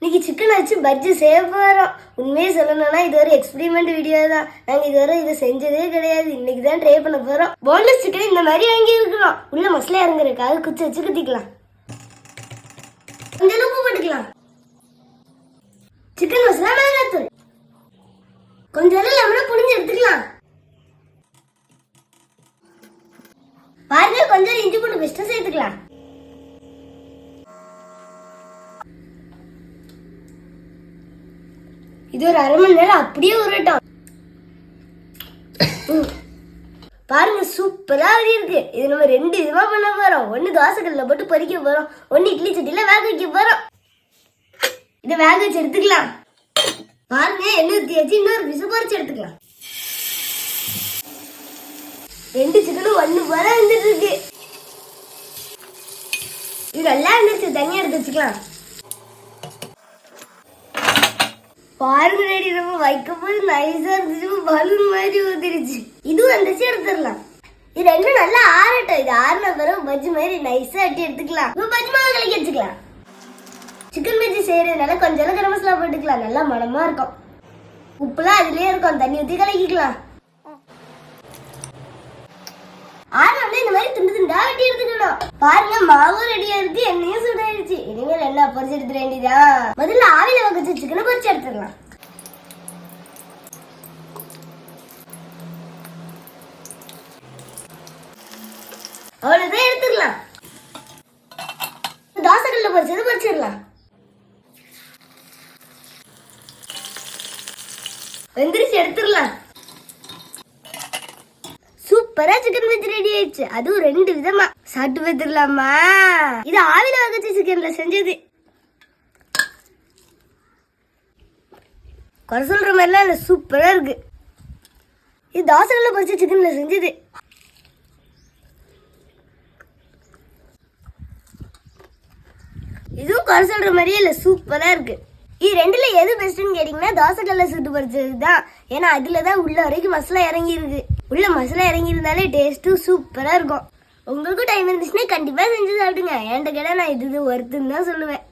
இன்னைக்கு சிக்கன் வச்சு பஜ்ஜி செய்ய போறோம். உண்மையே சொல்லணும்னா இது ஒரு எக்ஸ்பெரிமெண்ட் வீடியோ தான். நாங்க இதுவரை இதை செஞ்சதே கிடையாது. இன்னைக்கு தான் ட்ரை பண்ண போறோம். போன்லெஸ் சிக்கன் இந்த மாதிரி வாங்கி இருக்கிறோம். உள்ள மசாலா இறங்குறதுக்காக குச்சி வச்சு குத்திக்கலாம். கொஞ்சம் உப்பு போட்டுக்கலாம். சிக்கன் மசாலா மிளகாத்தூள் கொஞ்சம் லெமனை புளிஞ்சு எடுத்துக்கலாம். பாருங்க, கொஞ்சம் இஞ்சி பூண்டு பேஸ்ட் சேர்த்துக்கலாம். இது ஒரு அரை மணி நேரம் அப்படியே உருட்டும். பாருங்க, சூப்பரா இருக்கு. இது நம்ம 2 விதமா பண்ண போறோம். ஒண்ணு தோசைக்கல்ல போட்டு பொரிக்க போறோம், ஒண்ணு இட்லி சட்டியில வேக வைக்க போறோம். இதை வேக வச்சு எடுத்துக்கலாம். பாருங்க, எண்ணெய் ஊத்தி வச்சு இன்னொரு பிசு பொரிச்சு எடுத்துக்கலாம். 2 சிக்கனும் ஒண்ணு போல வந்துட்டு இருக்கு. இது நல்லா இருந்துச்சு. தனியா எடுத்து வச்சுக்கலாம். பாருங்க ரெடி, நம்ம வைக்கும் போது நைஸா இருந்துச்சு. பலூன் மாதிரி ஊத்திருச்சு. இதுவும் வந்துச்சு, எடுத்துடலாம். இது ரெண்டும் நல்லா ஆறட்டும். இது ஆறின பிறகு பஜ்ஜி மாதிரி நைஸா அட்டி எடுத்துக்கலாம். பஜ்ஜி மாவு கலக்கி வச்சுக்கலாம். சிக்கன் பஜ்ஜி செய்யறதுனால கொஞ்சம் கரம் மசாலா போட்டுக்கலாம். நல்லா மனமா இருக்கும். உப்புலாம் அதுலயே இருக்கும். தண்ணி ஊத்தி கலக்கிக்கலாம். ஆறோட இந்த மாதிரி துண்டு துண்டா வெட்டி எடுத்துக்கணும். பாருங்க, மாவும் ரெடியா இருக்கு, எண்ணெயும் சூடாயிருச்சு. இனிமேல் என்ன பொரிச்சு எடுத்துட வேண்டியதான். முதல்ல ஆவில வச்சு சிக்கனை பொரிச்சு எடுத்துடலாம். அவ்வளவுதான், எடுத்துக்கலாம். தோசைக்கல்ல பொரிச்சது பொரிச்சிடலாம். வெந்திரிச்சு எடுத்துடலாம். சூப்பரா சிக்கன் பஜ்ஜி ரெடி ஆயிடுச்சு. அதுவும் 2 விதமா. சாப்பிட்டு பார்த்துடலாமா? இது ஆவில வகச்ச சிக்கன்ல செஞ்சது. குறை சொல்ற மாதிரிலாம் இல்ல, சூப்பரா இருக்கு. இது தோசைக்கல்ல பொரிச்ச சிக்கன்ல செஞ்சது. இதுவும் குறை சொல்ற மாதிரியே இல்ல, சூப்பரா இருக்கு. இது 2ல எது பெஸ்ட்னு கேட்டீங்கன்னா தோசைக்கல்ல சுட்டு பொரிச்சது தான். ஏன்னா அதுலதான் உள்ள வரைக்கும் மசாலா இறங்கி இருக்கு. உள்ள மசாலா இறங்கி இருந்தாலே டேஸ்ட்டும் சூப்பரா இருக்கும். உங்களுக்கும் டைம் இருந்துச்சுன்னா கண்டிப்பா செஞ்சு சாப்பிடுங்க. என்கிட்ட கேட்டா நான் இது ஒருத்துன்னு தான் சொல்லுவேன்.